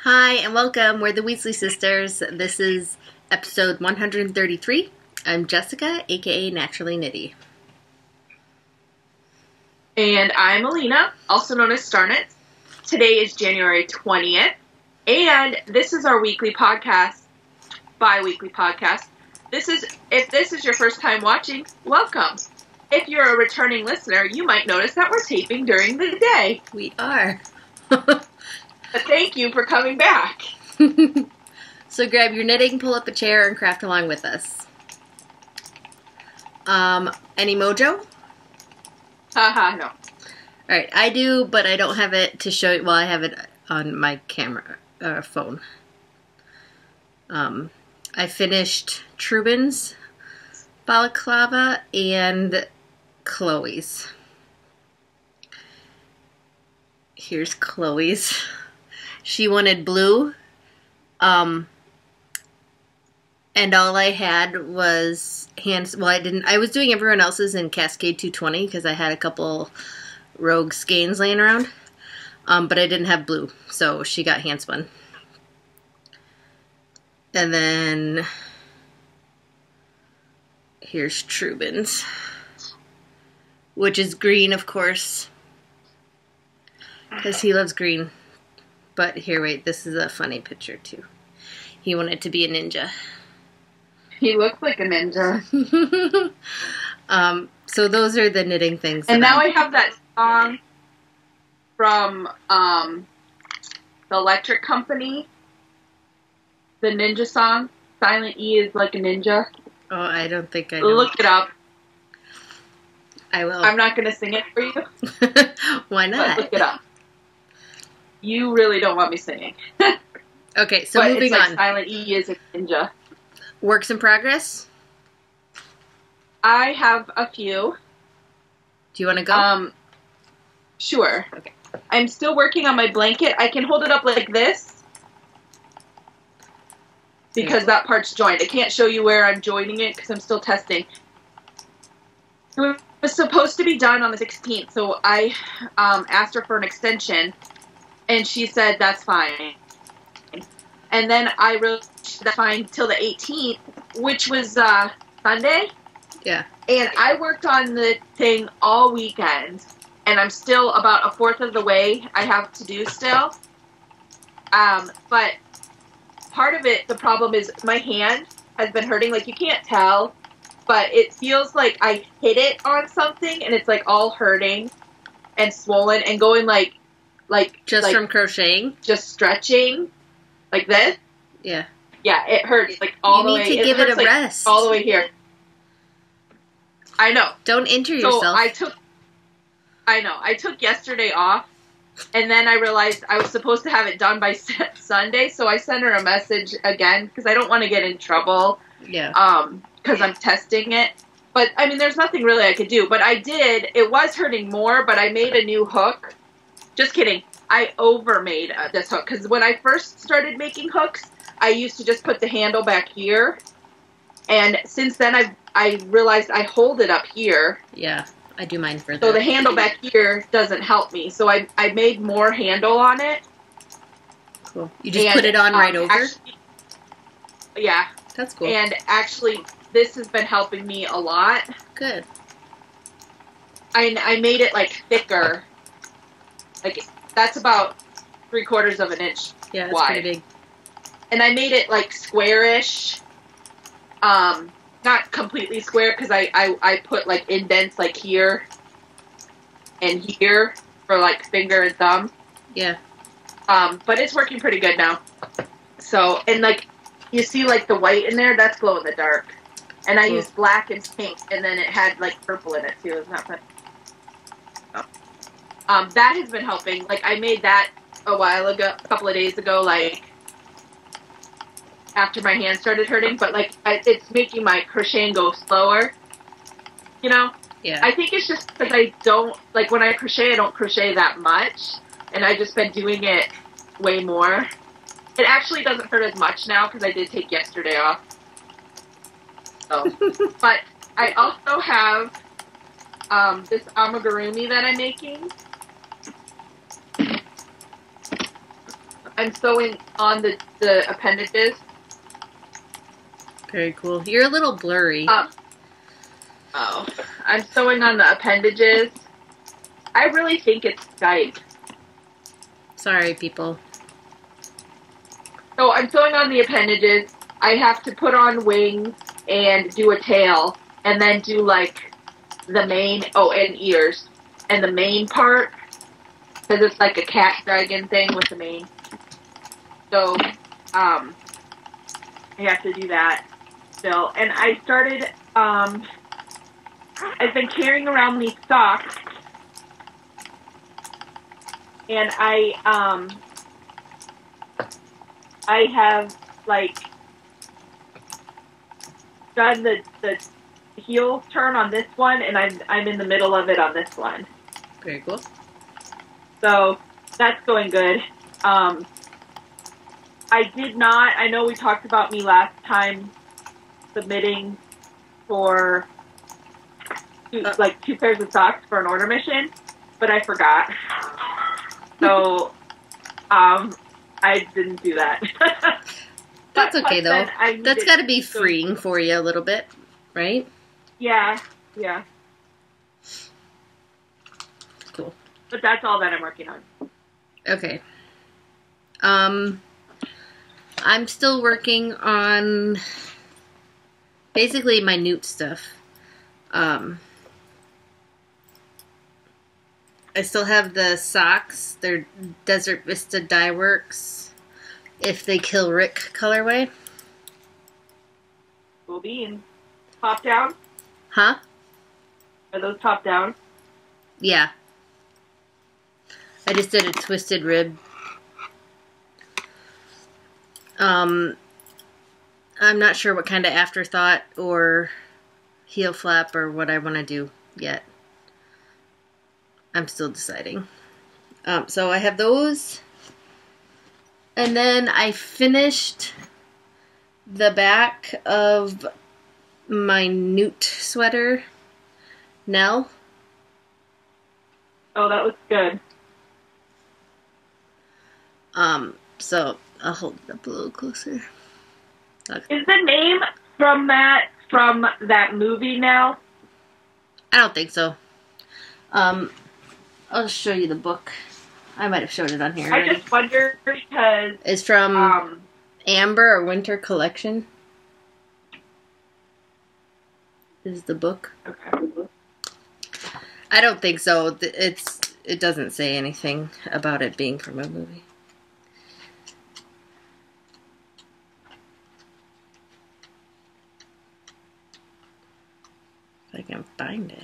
Hi and welcome. We're the Weasley sisters. This is episode 133. I'm Jessica, aka Naturally Nitty. And I'm Allena, also known as Starnet. Today is January 20th, and this is our weekly podcast, bi-weekly podcast. If this is your first time watching, welcome. If you're a returning listener, you might notice that we're taping during the day. We are. But thank you for coming back. So grab your knitting, pull up a chair, and craft along with us. Any mojo? Haha, no. Alright, I do, but I don't have it to show you. Well, I have it on my camera, phone. I finished Trubin's balaclava and Chloe's. Here's Chloe's. She wanted blue, and all I had was hands. Well, I was doing everyone else's in Cascade 220 because I had a couple rogue skeins laying around, but I didn't have blue, so she got hand spun. And then here's Trubin's, which is green, of course, because he loves green. But here, wait, this is a funny picture, too. He wanted to be a ninja. He looks like a ninja. So those are the knitting things. And now I have that song from the Electric Company. The ninja song. Silent E is like a ninja. Oh, I don't think I know. Look it up. I will. I'm not going to sing it for you. Why not? But look it up. You really don't want me singing. Okay, so but moving it's like on. Silent E is a ninja. Works in progress? I have a few. Do you want to go? Sure. Okay. I'm still working on my blanket. I can hold it up like this because that part's joined. I can't show you where I'm joining it because I'm still testing. It was supposed to be done on the 16th, so I asked her for an extension, and she said that's fine. And then I wrote that's fine till the 18th, which was Sunday. Yeah. And I worked on the thing all weekend, and I'm still about a fourth of the way I have to do still. But part of it, the problem is my hand has been hurting. Like, you can't tell, but it feels like I hit it on something, and it's, like, all hurting and swollen and going, like just from crocheting? Just stretching. Like this? Yeah. Yeah, it hurts, like, all the way. You need to give it a rest. All the way here. I know. Don't injure yourself. So I took yesterday off, and then I realized I was supposed to have it done by Sunday, so I sent her a message again, because I don't want to get in trouble. Yeah. Because I'm testing it. But, I mean, there's nothing really I could do. But I did. It was hurting more, but I made a new hook. Just kidding. I overmade this hook, because when I first started making hooks, I used to just put the handle back here, and since then I realized I hold it up here. Yeah, I do mine for that. So the handle back here doesn't help me, so I made more handle on it. Cool. You just put it on right over? Actually, yeah. That's cool. And actually, this has been helping me a lot. Good. I made it, like, thicker. Like, that's about 3/4 of an inch wide. That's pretty big. And I made it, like, squarish. Not completely square, because I put, like, indents, like, here and here for, like, finger and thumb. Yeah. But it's working pretty good now. So, and, like, you see, like, the white in there? That's glow in the dark. And I used black and pink, and then it had, like, purple in it, too. It was not fun. That has been helping. Like, I made that a while ago, a couple of days ago, like, after my hand started hurting, but, like, it's making my crocheting go slower, you know? Yeah. I think it's just because I don't, like, when I crochet, I don't crochet that much, and I've just been doing it way more. It actually doesn't hurt as much now, because I did take yesterday off. So, but I also have this amigurumi that I'm making. I'm sewing on the appendages. Very cool. You're a little blurry. Oh, I'm sewing on the appendages. I really think it's Skype. Sorry, people. So I'm sewing on the appendages. I have to put on wings and do a tail, and then do like the mane. Oh, and ears, and the mane part, because it's like a cat dragon thing with the mane. So, I have to do that still. And I started. I've been carrying around these socks, and I have like done the heel turn on this one, and I'm in the middle of it on this one. Very cool. So that's going good. I did not. I know we talked about me last time submitting for two pairs of socks for an order mission, but I forgot. So I didn't do that. That's okay though. That's got to be freeing for you a little bit, right? Yeah, yeah. Cool. But that's all that I'm working on. Okay. I'm still working on basically my newt stuff. I still have the socks. They're Desert Vista Dye Works. If They Kill Rick colorway. Cool beans. Top down? Huh? Are those top down? Yeah. I just did a twisted rib. I'm not sure what kind of afterthought or heel flap or what I want to do yet. I'm still deciding. So I have those. And then I finished the back of my newt sweater, Nell. Oh, that looks good. So I'll hold it up a little closer. Okay. Is the name from that movie now? I don't think so. I'll show you the book. I might have showed it on here already. I just wonder because it's from Amber or Winter Collection. Is the book? Okay. I don't think so. It doesn't say anything about it being from a movie. If I can find it.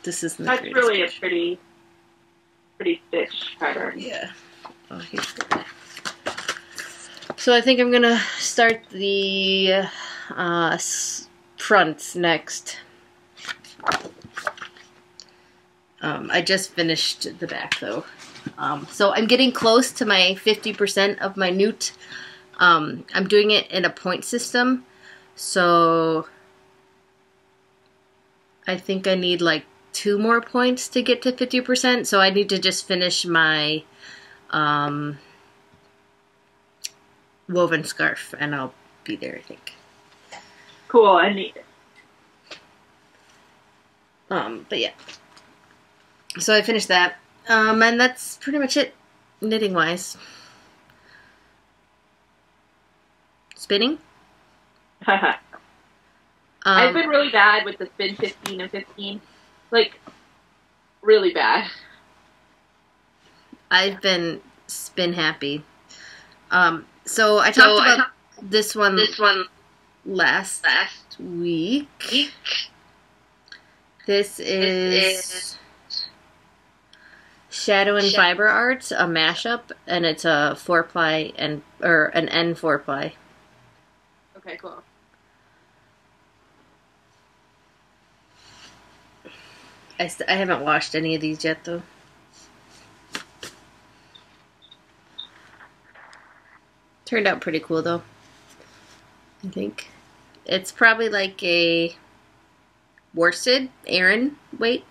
This isn't the That's really picture. a pretty stitch pattern. Yeah. Oh, here's the. So I think I'm gonna start the fronts next. I just finished the back though. So I'm getting close to my 50% of my newt. I'm doing it in a point system, so I think I need like 2 more points to get to 50%, so I need to just finish my woven scarf, and I'll be there, I think. Cool, I need it. But yeah. So I finished that, and that's pretty much it, knitting-wise. Spinning? I've been really bad with the spin 15 and 15. Like, really bad. I've been spin happy. So I talked about this one last week. This is Shadow and Fiber Arts, a mashup, and it's a 4-ply or an N 4-ply. Okay, cool. I haven't washed any of these yet, though. Turned out pretty cool, though. I think. It's probably like a worsted Aran weight.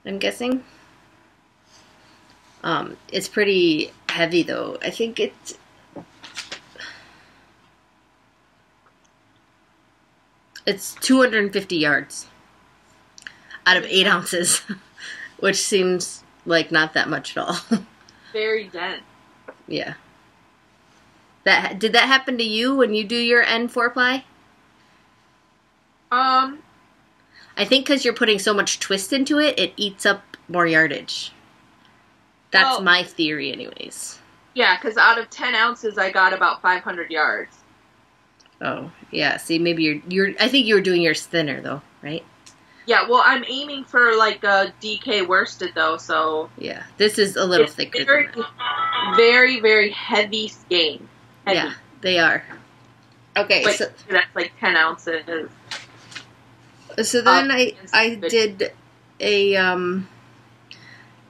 I'm guessing. It's pretty heavy though. I think it's 250 yards out of 8 ounces, which seems like not that much at all. Very dense. Yeah. Did that happen to you when you do your N4 ply? I think because you're putting so much twist into it, it eats up more yardage. That's my theory, anyways. Yeah, because out of 10 ounces, I got about 500 yards. Oh, yeah. See, maybe I think you were doing yours thinner, though, right? Yeah, well, I'm aiming for, like, a DK worsted, though, so... Yeah, this is a little thicker than that. Very, very heavy skein. Heavy. Yeah, they are. Okay, like, so... That's, like, 10 ounces. So then I did a,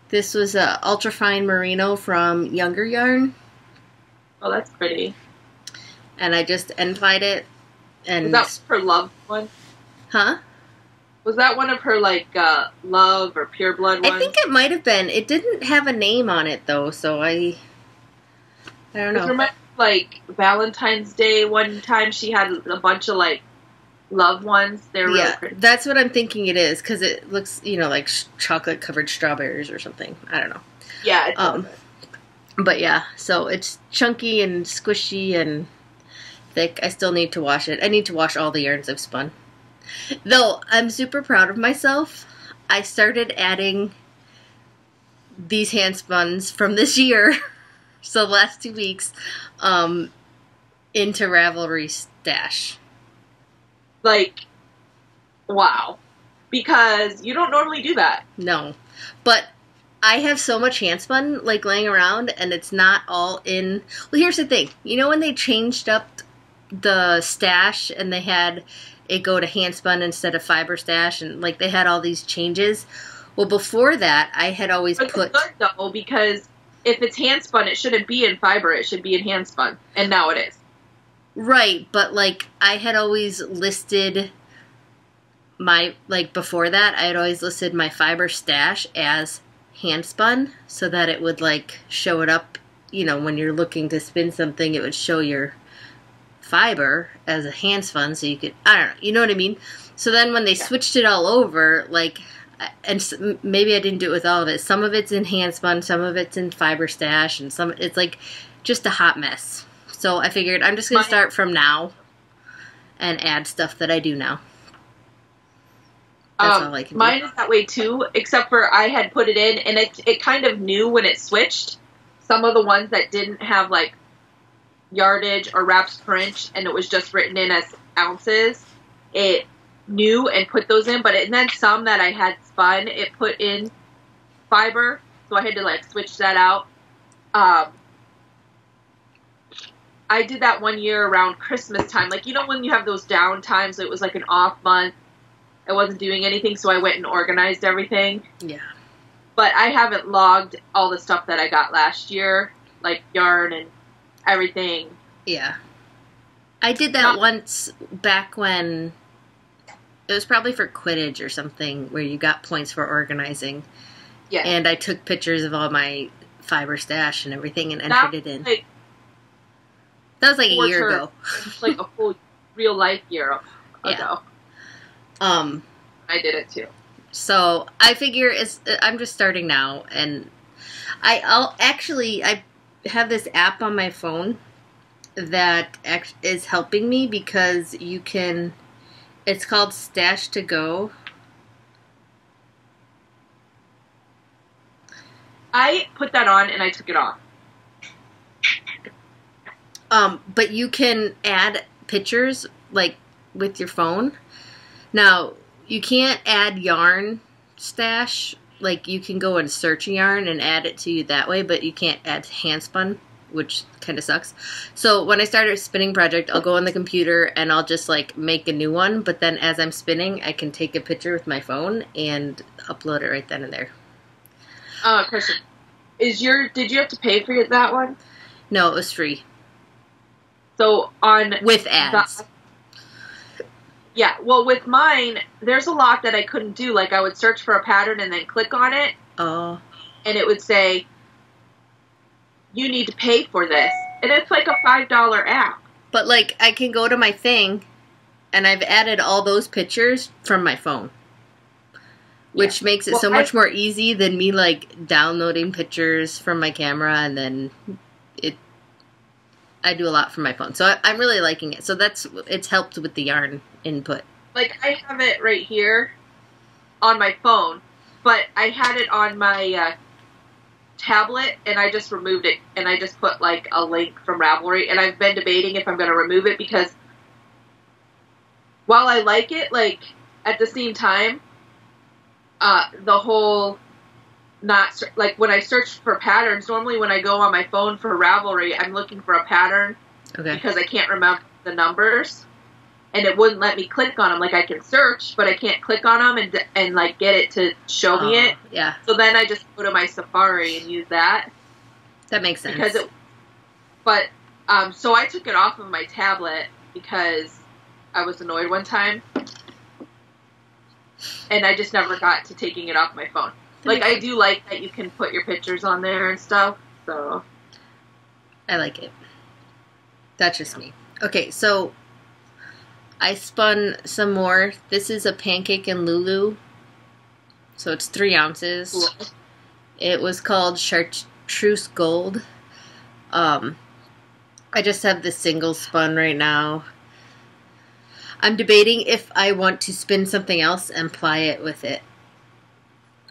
this was a ultrafine merino from Younger Yarn. Oh, that's pretty. And I just end-plied it. And was that her love one? Huh? Was that one of her, like, love or pure blood ones? I think it might have been. It didn't have a name on it, though, so I don't know. Remember, like, Valentine's Day one time she had a bunch of, like, love ones. They're really pretty. That's what I'm thinking it is, because it looks, like chocolate-covered strawberries or something. I don't know. Yeah. But yeah, so it's chunky and squishy and thick. I still need to wash it. I need to wash all the yarns I've spun. Though, I'm super proud of myself. I started adding these hand spuns from this year, so the last 2 weeks, into Ravelry Stash. Like, wow. Because you don't normally do that. No. But I have so much handspun, like, laying around, and it's not all in... Well, here's the thing. You know when they changed up the stash, and they had it go to handspun instead of fiber stash, and, like, they had all these changes? Well, before that, I had always put... It's good, though, because if it's handspun, it shouldn't be in fiber. It should be in handspun. And now it is. Right, but, like, I had always listed my, like, before that, I had always listed my fiber stash as handspun, so that it would, like, show it up, when you're looking to spin something, it would show your fiber as a handspun, so you could, I don't know, you know what I mean? So then when they switched it all over, like, and maybe I didn't do it with all of it, some of it's in handspun, some of it's in fiber stash, and some, it's, like, just a hot mess. So I figured I'm just going to start from now and add stuff that I do now. That's all I can do. Mine is that way too, except for I had put it in, and it kind of knew when it switched. Some of the ones that didn't have, like, yardage or wraps per inch, and it was just written in as ounces, it knew and put those in. But and then some that I had spun, it put in fiber, so I had to, like, switch that out. I did that one year around Christmas time. Like, when you have those down times, it was like an off month. I wasn't doing anything, so I went and organized everything. Yeah. But I haven't logged all the stuff that I got last year, like yarn and everything. Yeah. I did that once back when, it was probably for Quidditch or something, where you got points for organizing. Yeah. And I took pictures of all my fiber stash and everything and entered it in. That was like a year ago. Like a full real life year ago. I did it too. So I figure I'm just starting now, and I have this app on my phone that is helping me because it's called Stash to Go. I put that on and I took it off. But you can add pictures, like, with your phone. Now, you can't add yarn stash. Like, you can go and search a yarn and add it to you that way, but you can't add handspun, which kind of sucks. So, when I start a spinning project, I'll go on the computer and I'll just, like, make a new one. But then as I'm spinning, I can take a picture with my phone and upload it right then and there. Question. Did you have to pay for that one? No, it was free. So, with ads. Yeah, well, with mine, there's a lot that I couldn't do. Like, I would search for a pattern and then click on it. Oh. And it would say, you need to pay for this. And it's like a $5 app. But, like, I can go to my thing, and I've added all those pictures from my phone. Which makes it so much more easy than me, like, downloading pictures from my camera, and then I do a lot from my phone. So I'm really liking it. So it's helped with the yarn input. Like, I have it right here on my phone, but I had it on my tablet, and I just removed it, and I just put, like, a link from Ravelry, and I've been debating if I'm going to remove it, because while I like it, like, at the same time, the whole like, when I search for patterns, normally when I go on my phone for Ravelry, I'm looking for a pattern because I can't remember the numbers, and it wouldn't let me click on them. Like, I can search, but I can't click on them and like, get it to show me it. Yeah. So then I just go to my Safari and use that. That makes sense. So I took it off of my tablet because I was annoyed one time. And I just never got to taking it off my phone. Like, I do like that you can put your pictures on there and stuff, so. I like it. That's just me. Okay, so I spun some more. This is a Pancake and Lulu. So it's 3 ounces. Cool. It was called Chartreuse Gold. I just have the single spun right now. I'm debating if I want to spin something else and ply it with it.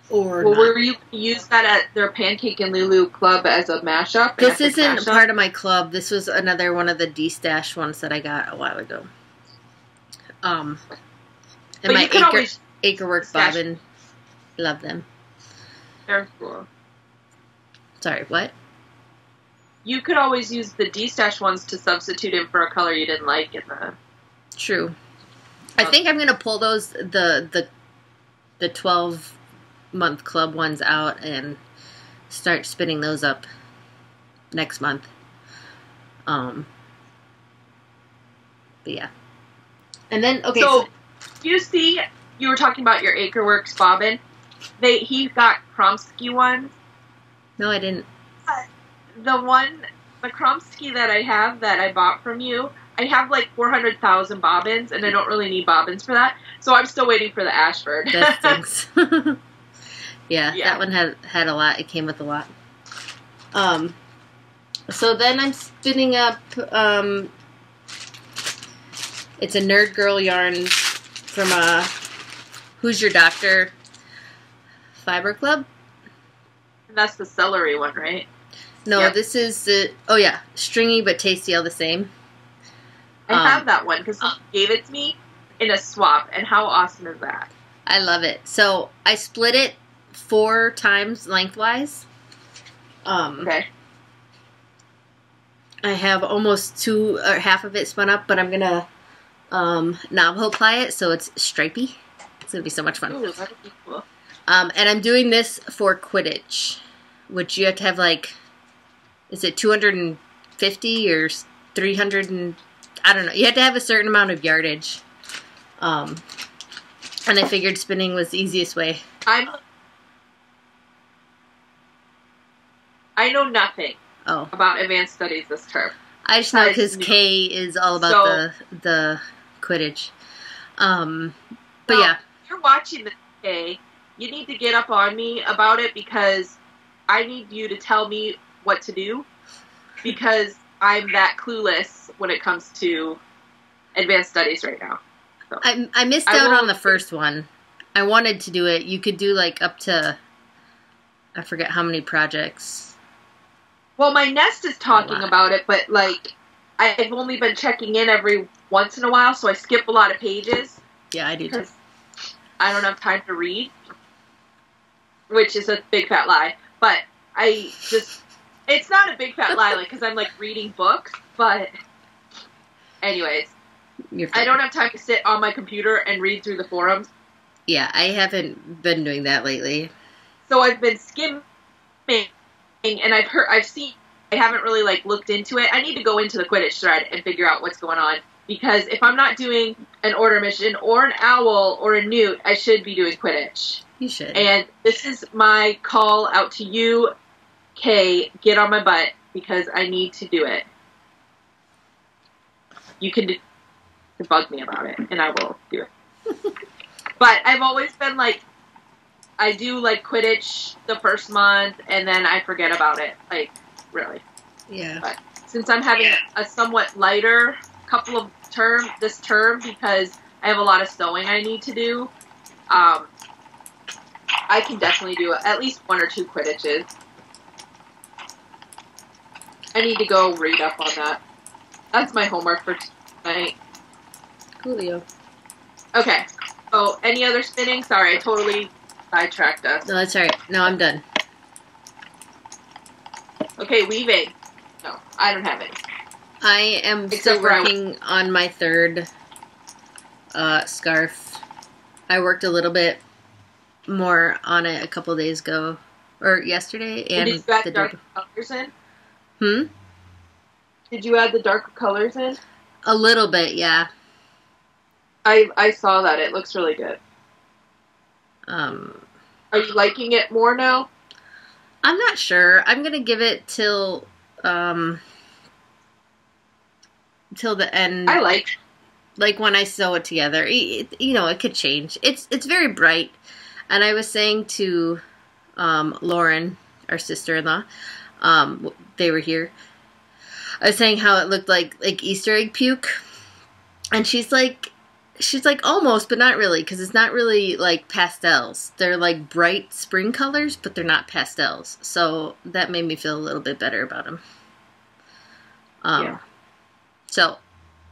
Or not. Were you use that at their Pancake and Lulu club as a mashup? This isn't part of my club. This was another one of the D-Stash ones that I got a while ago. And but my Acrework stash. bobbin, love them. They're cool. Sorry, what? You could always use the D-Stash ones to substitute in for a color you didn't like in the... True. I think I'm gonna pull those the 12-month club ones out and start spinning those up next month. But yeah. And then So you see, you were talking about your Acreworks bobbin. He got Kromsky ones. No, I didn't. The Kromsky that I have that I bought from you, I have like 400,000 bobbins, and I don't really need bobbins for that. So I'm still waiting for the Ashford. That stinks. yeah, that one had a lot. It came with a lot. So then I'm spinning up, it's a Nerd Girl yarn from Who's Your Doctor Fiber Club. And that's the celery one, right? No, yep. This is stringy but tasty all the same. I have that one because he gave it to me in a swap, and how awesome is that? I love it. So I split it 4 times lengthwise. Okay. I have almost half of it spun up, but I'm gonna Navajo ply it so it's stripy. It's gonna be so much fun. Ooh, that'd be cool. And I'm doing this for Quidditch, which you have to have like, is it 250 or 300 and I don't know. You have to have a certain amount of yardage. And I figured spinning was the easiest way. I know nothing about advanced studies this term. I just know because Kay is all about the Quidditch. But yeah. If you're watching this, Kay, you need to get up on me about it because I need you to tell me what to do because I'm that clueless when it comes to advanced studies right now. So, I missed out on the first one. I wanted to do it. You could do like up to, I forget how many projects. Well, my Nest is talking about it, but like I've only been checking in every once in a while, so I skip a lot of pages. Yeah, I do too. I don't have time to read, which is a big fat lie. But it's not a big fat lie, like, because I'm like reading books, but anyways, I don't have time to sit on my computer and read through the forums. Yeah, I haven't been doing that lately. So I've been skimming, and I've seen, I haven't really like looked into it. I need to go into the Quidditch thread and figure out what's going on Because if I'm not doing an order mission or an owl or a newt, I should be doing Quidditch. You should. And this is my call out to you, Kay. Get on my butt because I need to do it. You can bug me about it, and I will do it. But I've always been like, I do like Quidditch the first month, and then I forget about it. Like, really. Yeah. But since I'm having a somewhat lighter couple of this term, because I have a lot of sewing I need to do, I can definitely do at least 1 or 2 Quidditches. I need to go read up on that. That's my homework for tonight. Coolio. Okay. So, any other spinning? Sorry, I totally sidetracked us. No, that's alright. No, I'm done. Okay, weaving. No, I don't have any. I am still working on my 3rd scarf. I worked a little bit more on it a couple days ago. Or yesterday. And did you add darker colors in? Hmm? Did you add the darker colors in? A little bit, yeah. I saw that. It looks really good. Are you liking it more now? I'm not sure. I'm gonna give it till the end. I like when I sew it together. You know, it could change. It's very bright. And I was saying to Lauren, our sister-in-law, they were here. I was saying how it looked like Easter egg puke, and she's like almost, but not really, because it's not really like pastels. They're like bright spring colors, but they're not pastels. So that made me feel a little bit better about them. Yeah. So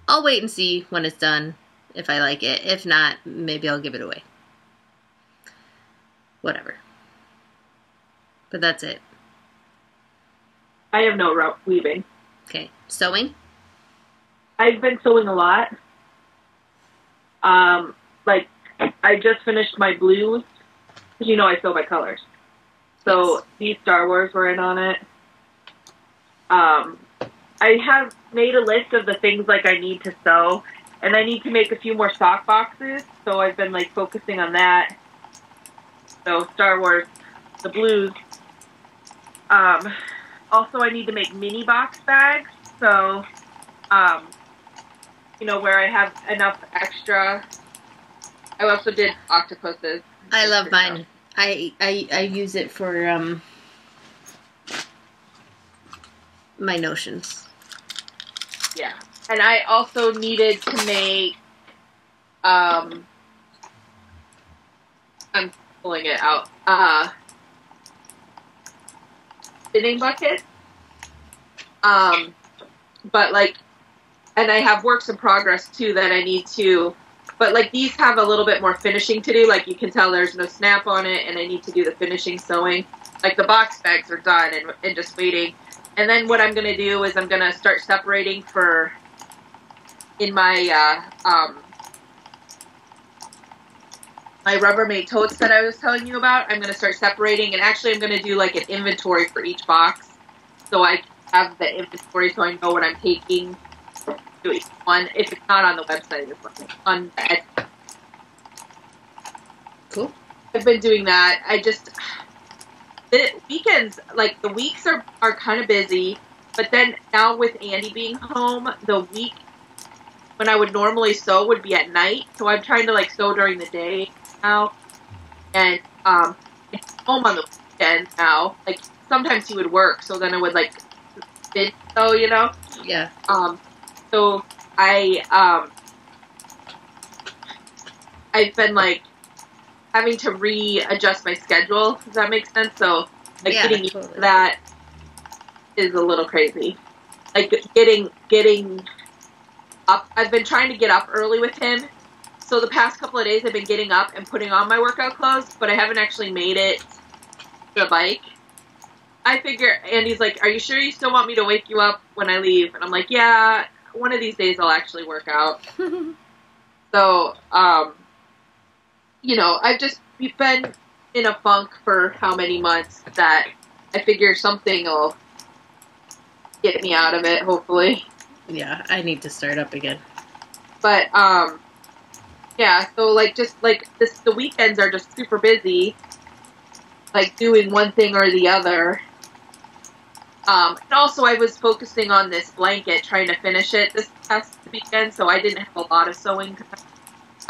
I'll wait and see when it's done if I like it. If not, maybe I'll give it away. Whatever. But that's it. I have no weaving. Okay. Sewing? I've been sewing a lot. Like, I just finished my blues. Because you know I sew by colors. So yes. These Star Wars were in on it. I have made a list of the things like I need to sew. And I need to make a few more sock boxes. So I've been like focusing on that. So Star Wars, the blues. Also, I need to make mini box bags, so, you know, where I have enough extra. I also did octopuses. I love mine. I use it for, my notions. Yeah. And I also needed to make, I'm pulling it out, spinning bucket. But like, and I have works in progress too that I need to, but like these have a little bit more finishing to do. Like you can tell there's no snap on it and I need to do the finishing sewing. Like the box bags are done and just waiting. And then what I'm going to do is I'm going to start separating for, in my, my Rubbermaid totes that I was telling you about, I'm going to start separating, and actually I'm going to do like an inventory for each box, so I have the inventory so I know what I'm taking to each one. If it's not on the website, it's on the Etsy. Cool. I've been doing that. The weekends, like the weeks are kind of busy, but then now with Andy being home, the week when I would normally sew would be at night, so I'm trying to like sew during the day now, and it's home on the weekends now. Like sometimes he would work, so then I would like sew, you know. Yeah. So I've been like having to readjust my schedule. Does that make sense? So like getting used to that is a little crazy. Like getting up. I've been trying to get up early with him. So the past couple of days I've been getting up and putting on my workout clothes, but I haven't actually made it to the bike. I figure, Andy's like, are you sure you still want me to wake you up when I leave? And I'm like, yeah, one of these days I'll actually work out. So, you know, I've just been in a funk for how many months that I figure something will get me out of it, hopefully. Yeah, I need to start up again. But, yeah, so, like, just, like, the weekends are just super busy, like, doing one thing or the other. And also, I was focusing on this blanket, trying to finish it this past weekend, so I didn't have a lot of sewing.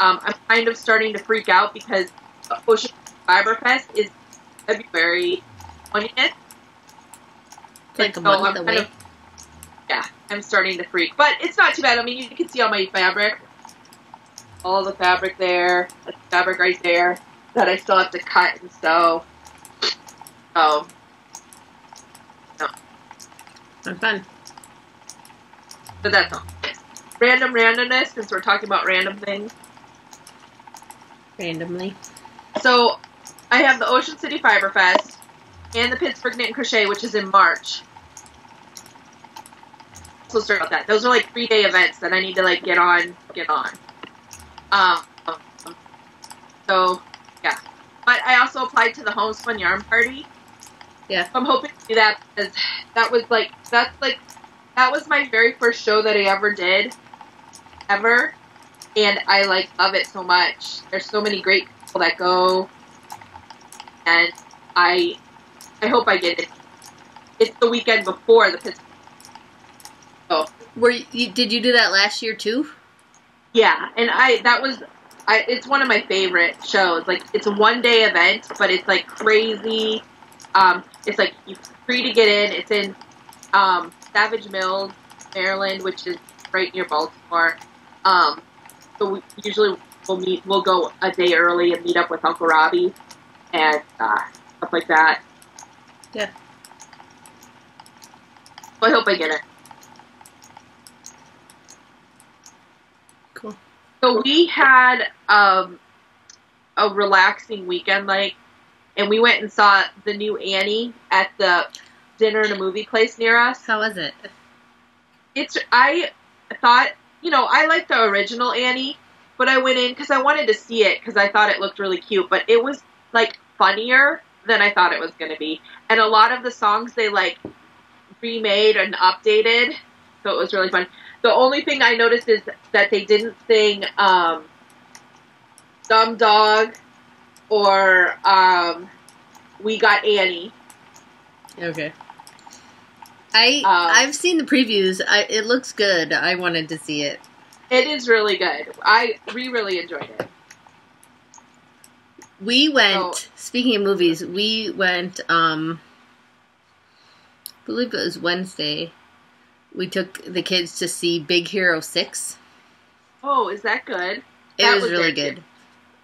I'm kind of starting to freak out because Ocean Fiber Fest is February 20th. Like a month away. Yeah, I'm starting to freak. But it's not too bad. I mean, you can see all my fabric. All the fabric there. The fabric right there that I still have to cut and sew. Oh. No. Fun. But that's all. Randomness, since we're talking about random things. Randomly. So, I have the Ocean City Fiber Fest and the Pittsburgh Knit and Crochet, which is in March. So sorry about that. Those are like 3-day events that I need to like get on. So yeah, but I also applied to the Homespun Yarn Party. Yeah, so I'm hoping to do that because that was my very first show that I ever did, and I like love it so much. There's so many great people that go, and I hope I get it. It's the weekend before the Pittsburgh. Oh. Did you do that last year too? Yeah, and it's one of my favorite shows. Like, it's a 1-day event, but it's like crazy. It's like you're free to get in. It's in Savage Mills, Maryland, which is right near Baltimore. So we'll go a day early and meet up with Uncle Robbie and stuff like that. Yeah. So I hope I get it. Cool. So we had a relaxing weekend, and we went and saw the new Annie at the dinner and a movie place near us. How was it? I thought, I liked the original Annie, but I went in because I wanted to see it because I thought it looked really cute, but it was, funnier than I thought it was going to be. And a lot of the songs they, remade and updated, so it was really fun. The only thing I noticed is that they didn't sing Dumb Dog or We Got Annie. Okay. I've seen the previews. It looks good. I wanted to see it. It is really good. We really enjoyed it. We went, speaking of movies, we went, I believe it was Wednesday. We took the kids to see Big Hero 6. Oh, is that good? It was really good.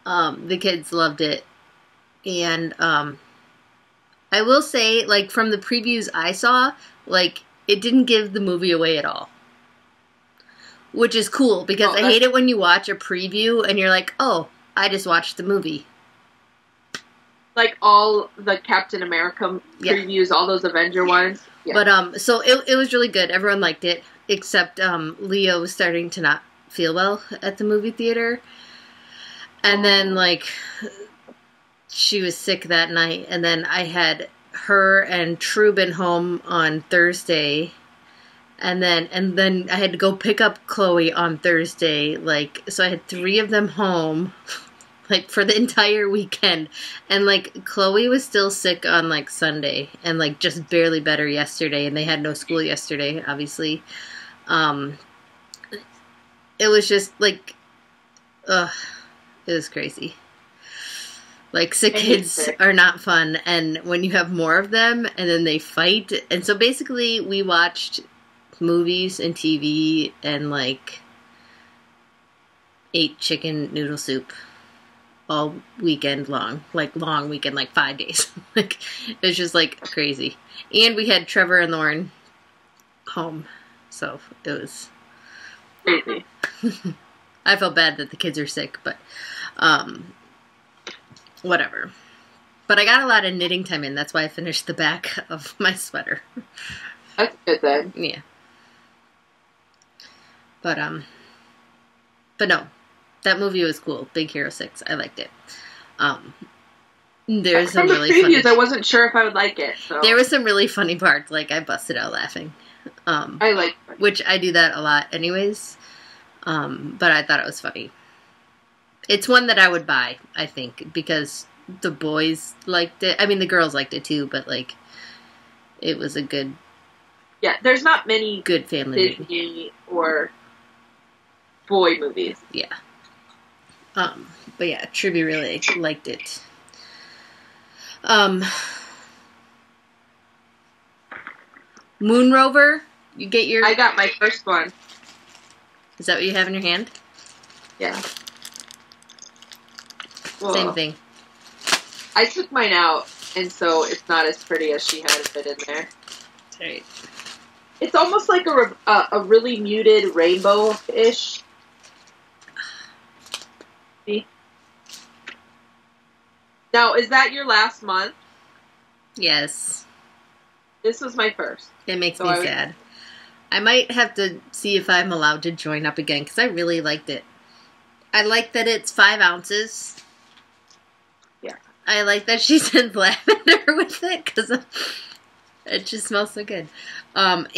The kids loved it. And I will say, from the previews I saw, it didn't give the movie away at all. Which is cool, because I hate it when you watch a preview and you're like, oh, I just watched the movie. All the Captain America previews, all those Avenger ones. Yeah. But, so it was really good. Everyone liked it, except Leo was starting to not feel well at the movie theater. And then, she was sick that night. And then I had her and Trubin home on Thursday. And then I had to go pick up Chloe on Thursday. So I had 3 of them home, for the entire weekend. And, Chloe was still sick on, Sunday. And, just barely better yesterday. And they had no school yesterday, obviously. It was just, it was crazy. Sick kids are not fun. And when you have more of them, and then they fight. And so, basically, we watched movies and TV and, ate chicken noodle soup all weekend long. Long weekend, 5 days. It was just, crazy. And we had Trevor and Lauren home. So, it was crazy. I felt bad that the kids are sick, but, whatever. But I got a lot of knitting time in. That's why I finished the back of my sweater. That's good then. Yeah. But no. That movie was cool. Big Hero 6. I liked it. There's some really previews, funny... I wasn't sure if I would like it. So. There was some really funny parts. I busted out laughing. I like... Which I do that a lot anyways. But I thought it was funny. It's one that I would buy, I think, because the boys liked it. I mean, the girls liked it too, but like, it was a good. Yeah, there's not many good family Disney movie. or boy movies. Yeah. But yeah, Trivia really liked it. Moon Rover, you get your. I got my first one. Is that what you have in your hand? Yeah. Same thing. I took mine out, and so it's not as pretty as she had it in there. Right. It's almost like a really muted rainbow-ish. See? Now, is that your last month? Yes. This was my first. It makes me sad. I might have to see if I'm allowed to join up again, because I really liked it. I like that it's 5 ounces. Yeah. I like that she sends lavender with it, because it just smells so good. And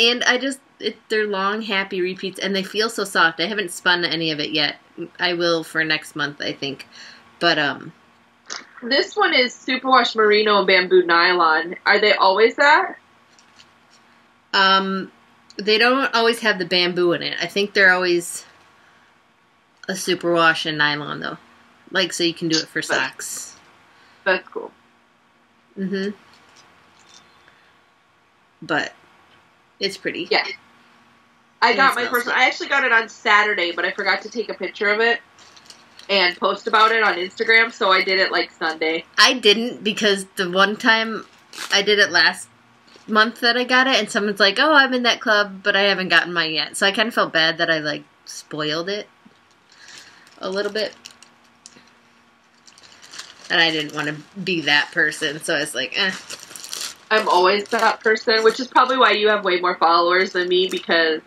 they're long, happy repeats, and they feel so soft. I haven't spun any of it yet. I will for next month, I think. But, this one is superwash merino and bamboo nylon. Are they always that? They don't always have the bamboo in it. I think they're always a superwash and nylon, though. Like, so you can do it for socks. That's cool. Mm-hmm. But it's pretty. Yeah. I got my first one. I actually got it on Saturday, but I forgot to take a picture of it and post about it on Instagram, so I did it like Sunday. I didn't, because the one time I did it last month that I got it, and someone's like, oh, I'm in that club, but I haven't gotten mine yet. So I kind of felt bad that I, like, spoiled it a little bit. And I didn't want to be that person, so I was like, eh. I'm always that person, which is probably why you have way more followers than me, because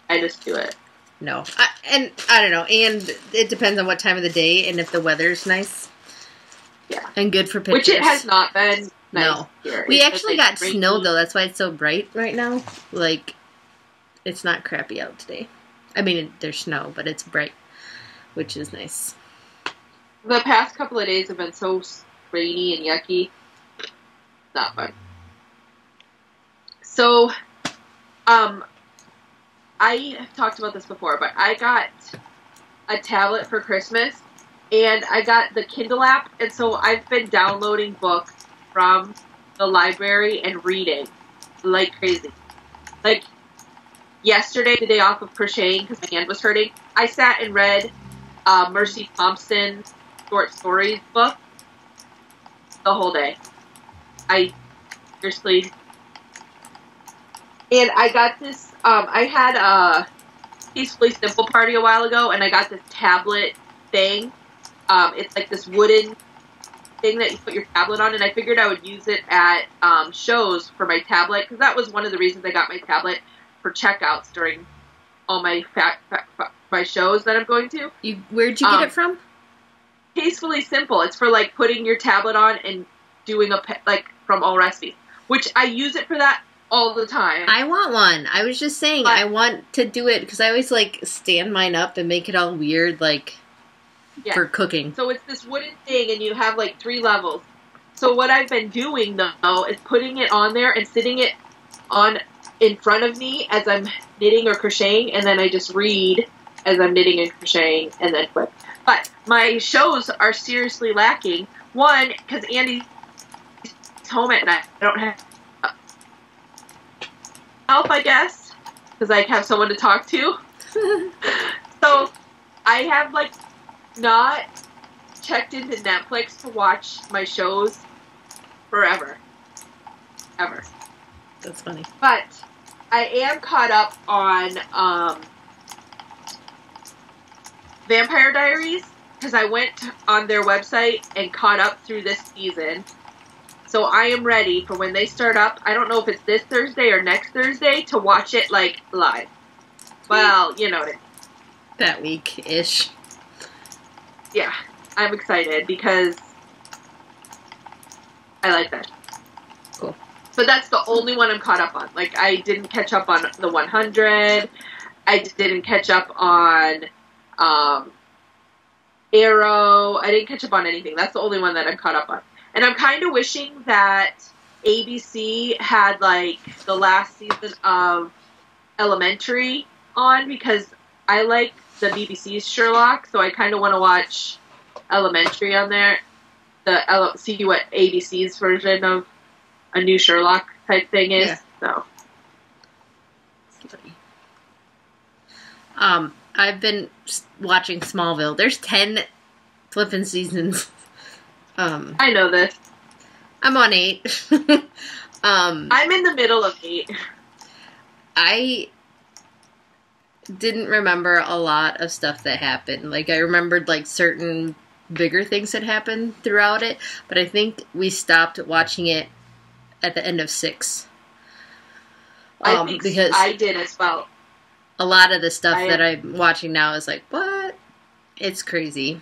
I just do it. No. I don't know. And it depends on what time of the day and if the weather's nice. Yeah. And good for pictures. Which it has not been nice no. here. We actually got snow, though. That's why it's so bright right now. Like, it's not crappy out today. I mean, there's snow, but it's bright, which is nice. The past couple of days have been so rainy and yucky. Not fun. So, I have talked about this before, but I got a tablet for Christmas, and I got the Kindle app, and so I've been downloading books from the library and reading like crazy. Like, yesterday, the day off of crocheting, because my hand was hurting, I sat and read Mercy Thompson's short stories book the whole day. I seriously... And I got this, I had a Peacefully Simple party a while ago, and I got this tablet thing. It's like this wooden thing that you put your tablet on, and I figured I would use it at shows for my tablet, because that was one of the reasons I got my tablet, for checkouts during all my my shows that I'm going to. Where'd you get it from? Peacefully Simple. It's for, like, putting your tablet on and doing from All Recipes, which I use it for that all the time. I want one. I was just saying, I want to do it, because I always, like, stand mine up and make it all weird, like, for cooking. So it's this wooden thing, and you have, like, 3 levels. So what I've been doing, though, is putting it on there and sitting it on in front of me as I'm knitting or crocheting, and then I just read as I'm knitting and crocheting, and then flip. But my shows are seriously lacking. One, because Andy's home at night. I don't have help, I guess, because I have someone to talk to. So I have, like, not checked into Netflix to watch my shows forever. Ever. That's funny. But I am caught up on Vampire Diaries, because I went on their website and caught up through this season. So I am ready for when they start up. I don't know if it's this Thursday or next Thursday to watch it, like, live. Well, you know what I mean. That week-ish. Yeah, I'm excited because I like that. Cool. But that's the only one I'm caught up on. Like, I didn't catch up on the 100, I didn't catch up on Arrow. I didn't catch up on anything. That's the only one that I'm caught up on. And I'm kind of wishing that ABC had, like, the last season of Elementary on, because I like the BBC's Sherlock, so I kind of want to watch Elementary on there. See what ABC's version of a new Sherlock type thing is. Yeah. So. I've been watching Smallville. There's 10 flipping seasons. I know this. I'm on 8. I'm in the middle of 8. I didn't remember a lot of stuff that happened. Like, I remembered, like, certain bigger things that happened throughout it, but I think we stopped watching it at the end of 6. I think because I did as well. A lot of the stuff that I'm watching now is like, what? It's crazy.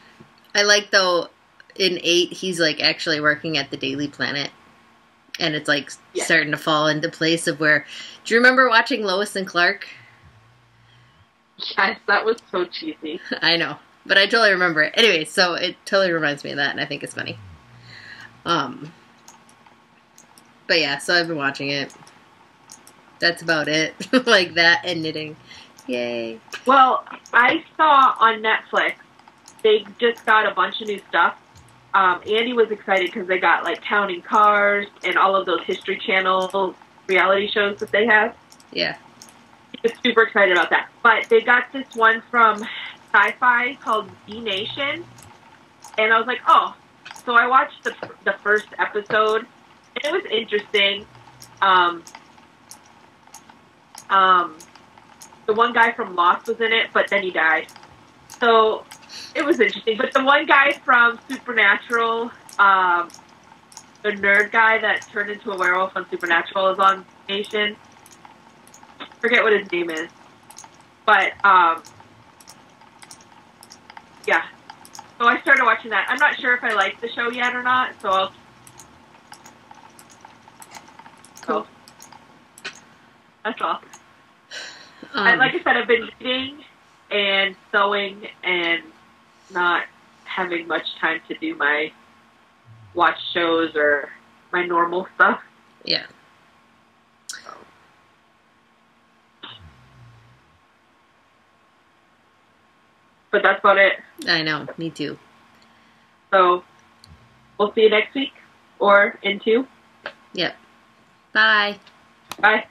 I like, though, in 8, he's, like, actually working at the Daily Planet. And it's, like, starting to fall into place of where... Do you remember watching Lois and Clark? Yes, that was so cheesy. I know. But I totally remember it. Anyway, so it totally reminds me of that, and I think it's funny. But yeah, so I've been watching it. That's about it. Like that and knitting. Yay. Well, I saw on Netflix, they just got a bunch of new stuff. Andy was excited because they got, like, Counting Cars and all of those History Channel reality shows that they have. Yeah. He was super excited about that. But they got this one from Sci-Fi called B Nation, and I was like, oh. So I watched the first episode, and it was interesting. The one guy from Lost was in it, but then he died. So it was interesting. But the one guy from Supernatural, the nerd guy that turned into a werewolf on Supernatural, is on Nation. Forget what his name is. But, yeah. So I started watching that. I'm not sure if I like the show yet or not, so I'll... Cool. So, that's all. Like I said, I've been reading and sewing and not having much time to do my watch shows or my normal stuff. Yeah. So. But that's about it. I know. Me too. So, we'll see you next week or in 2. Yep. Bye. Bye.